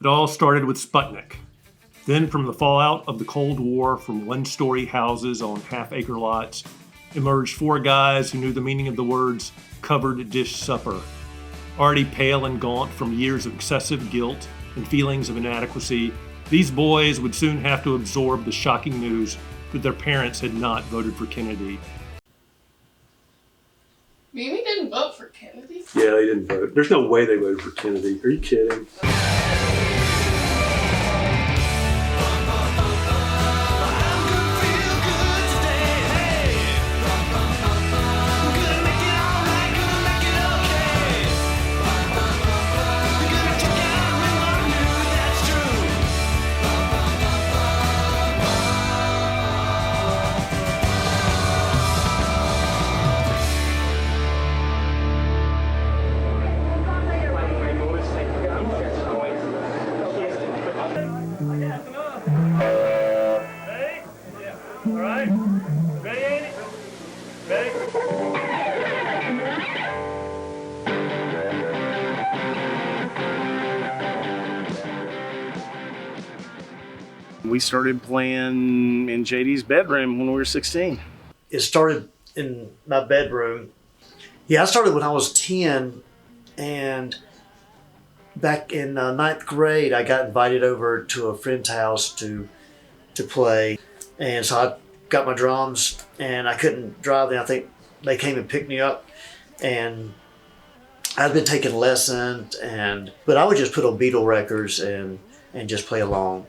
It all started with Sputnik. Then from the fallout of the Cold War, from one-story houses on half-acre lots, emerged four guys who knew the meaning of the words covered dish supper. Already pale and gaunt from years of excessive guilt and feelings of inadequacy, these boys would soon have to absorb the shocking news that their parents had not voted for Kennedy. Mimi didn't vote for Kennedy? Yeah, they didn't vote. There's no way they voted for Kennedy. Are you kidding? We started playing in JD's bedroom when we were 16. It started in my bedroom. Yeah, I started when I was 10, and back in ninth grade, I got invited over to a friend's house to play. And so I got my drums, and I couldn't drive them. I think they came and picked me up, and I'd been taking lessons, but I would just put on Beatle records and just play along.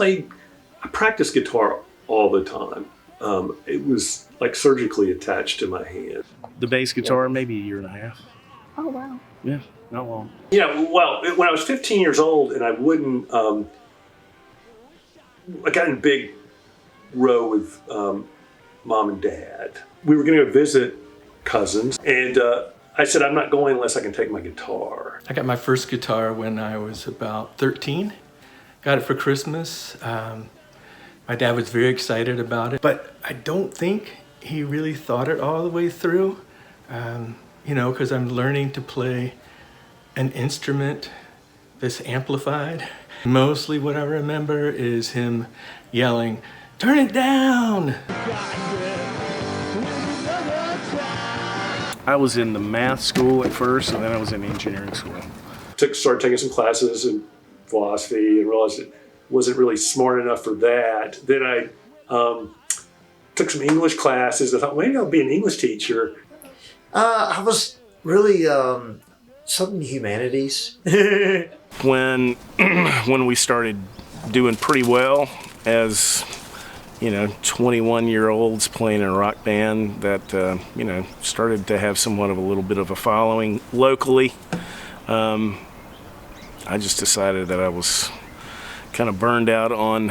I practiced guitar all the time. It was like surgically attached to my hand. The bass guitar, maybe a year and a half. Oh, wow. Yeah, not long. Yeah, well, when I was 15 years old and I wouldn't, I got in a big row with mom and dad. We were going to go visit cousins, and I said, I'm not going unless I can take my guitar. I got my first guitar when I was about 13. Got it for Christmas. My dad was very excited about it, but I don't think he really thought it all the way through. You know, because I'm learning to play an instrument that's amplified. Mostly what I remember is him yelling, "Turn it down!" I was in the math school at first, and then I was in engineering school. Started taking some classes in philosophy and realized it wasn't really smart enough for that. Then I took some English classes. I thought, maybe I'll be an English teacher. I was really something humanities. When we started doing pretty well as, 21-year-olds playing in a rock band that, started to have somewhat of a little bit of a following locally, I just decided that I was kind of burned out on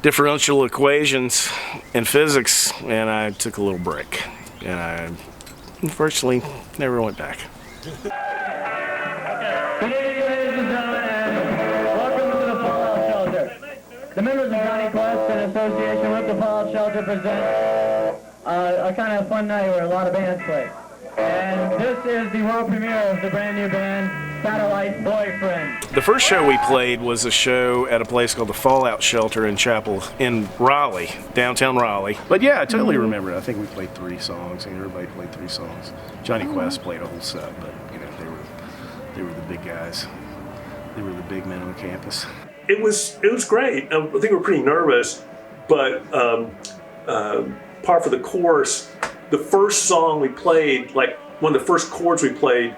differential equations and physics, and I took a little break. And I unfortunately never went back. Good evening, ladies and gentlemen, and welcome to the Fallout Shelter. The members of Johnny Quest, in association with the Fallout Shelter, present a kind of fun night where a lot of bands play. And this is the world premiere of the brand new band, Satellite Boyfriend. The first show we played was a show at a place called the Fallout Shelter in Raleigh, downtown Raleigh. But yeah, I totally remember it. I think we played 3 songs, and everybody played 3 songs. Johnny Quest played a whole set, but they were the big guys. They were the big men on campus. It was great. I think we were pretty nervous, but par for the course, the first song we played, like one of the first chords we played,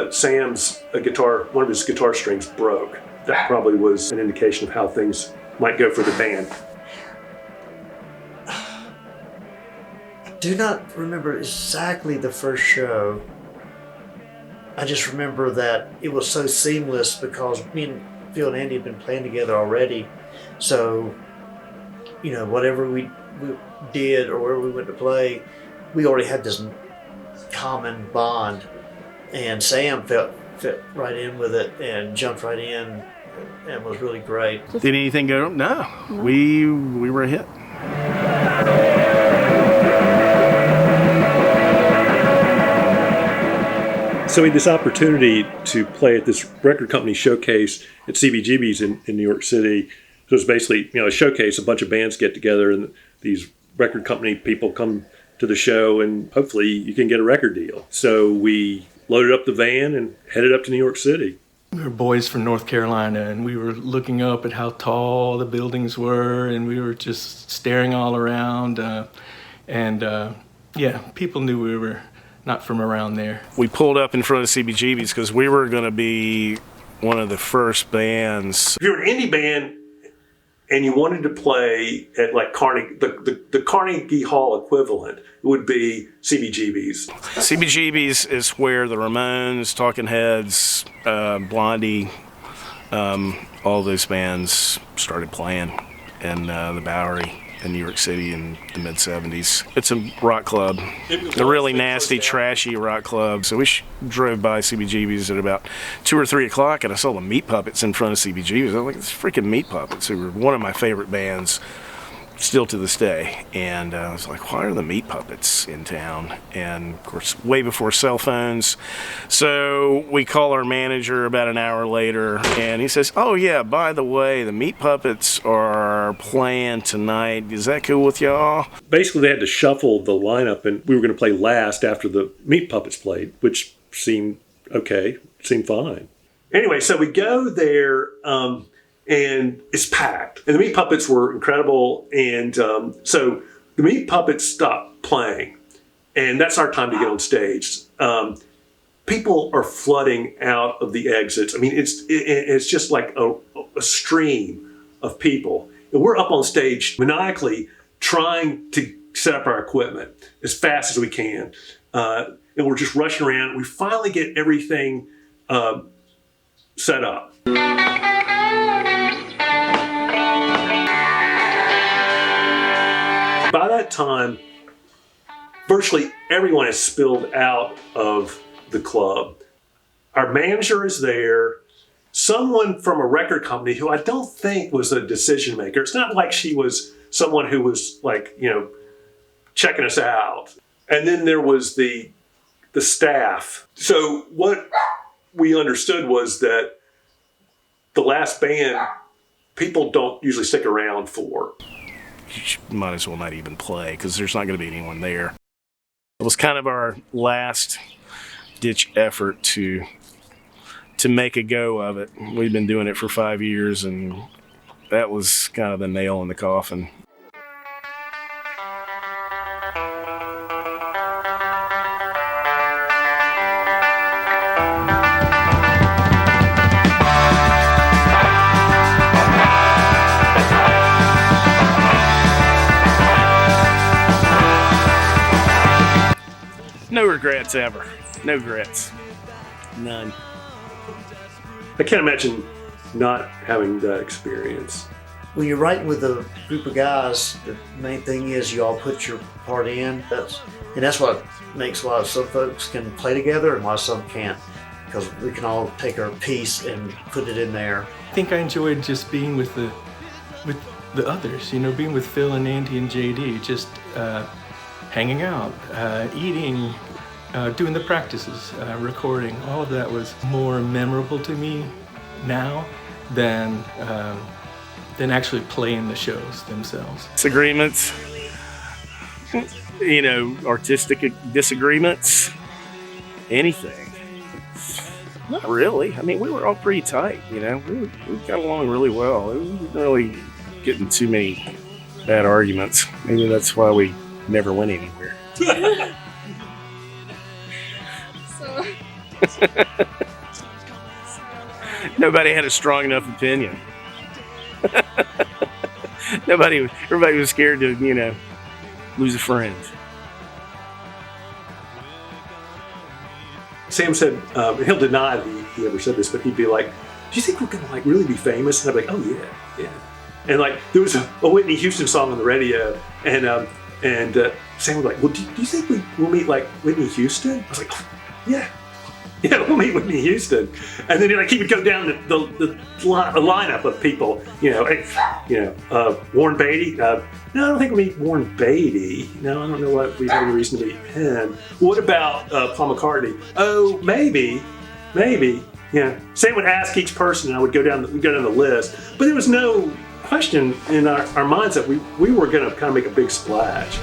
Sam's guitar, one of his guitar strings broke. That probably was an indication of how things might go for the band. I do not remember exactly the first show. I just remember that it was so seamless because me and Phil and Andy had been playing together already. So, whatever we did or wherever we went to play, we already had this common bond. And Sam fit right in with it and jumped right in and was really great. Did anything go? No. We were a hit. So we had this opportunity to play at this record company showcase at CBGB's in New York City. So it's basically, a showcase, a bunch of bands get together and these record company people come to the show and hopefully you can get a record deal. So we loaded up the van and headed up to New York City. We were boys from North Carolina, and we were looking up at how tall the buildings were, and we were just staring all around. People knew we were not from around there. We pulled up in front of CBGB's because we were going to be one of the first bands. If you're an indie band and you wanted to play at like Carnegie, the Carnegie Hall equivalent would be CBGB's. CBGB's is where the Ramones, Talking Heads, Blondie, all those bands started playing in the Bowery in New York City in the mid-'70s. It's a rock club, a really nasty, trashy rock club. So we drove by CBGB's at about 2 or 3 o'clock, and I saw the Meat Puppets in front of CBGB's. I was like, it's freaking Meat Puppets, who were one of my favorite bands still to this day. And I was like, why are the Meat Puppets in town? And of course, way before cell phones. So we call our manager about an hour later, and he says, oh yeah, by the way, the Meat Puppets are playing tonight. Is that cool with y'all? Basically, they had to shuffle the lineup, and we were going to play last after the Meat Puppets played, which seemed okay, seemed fine. Anyway, so we go there, and it's packed. And the Meat Puppets were incredible. And so the Meat Puppets stopped playing. And that's our time to get on stage. People are flooding out of the exits. I mean, it's just like a stream of people. And we're up on stage maniacally trying to set up our equipment as fast as we can. And we're just rushing around. We finally get everything set up. By that time, virtually everyone has spilled out of the club. Our manager is there. Someone from a record company who I don't think was a decision maker. It's not like she was someone who was like, checking us out. And then there was the staff. So what we understood was that the last band, people don't usually stick around for. You might as well not even play because there's not going to be anyone there. It was kind of our last ditch effort to make a go of it. We've been doing it for 5 years, and that was kind of the nail in the coffin. No regrets ever. No regrets. None. I can't imagine not having that experience. When you're writing with a group of guys, the main thing is you all put your part in. That's what makes why some folks can play together and why some can't. Because we can all take our piece and put it in there. I think I enjoyed just being with the others, being with Phil and Andy and JD, just hanging out, eating, doing the practices, recording. All of that was more memorable to me now than actually playing the shows themselves. Disagreements, artistic disagreements, anything. Not really. I mean, we were all pretty tight, we got along really well. We didn't really get in too many bad arguments. Maybe that's why we never went anywhere. Nobody had a strong enough opinion. Everybody was scared to, lose a friend. Sam said, he'll deny that he ever said this, but he'd be like, do you think we're gonna really be famous? And I'd be like, oh yeah. And there was a Whitney Houston song on the radio, and Sam was like, well, do you think we'll meet like Whitney Houston? I was like, oh, yeah, Yeah, we'll meet Whitney Houston. And then he would go down the lineup of people, Warren Beatty. No, I don't think we'll meet Warren Beatty. No, I don't know what we've had any reason to meet him. What about Paul McCartney? Oh, maybe. Yeah. Sam would ask each person, and I would go down the list. But there was no question in our minds that we were going to kind of make a big splash.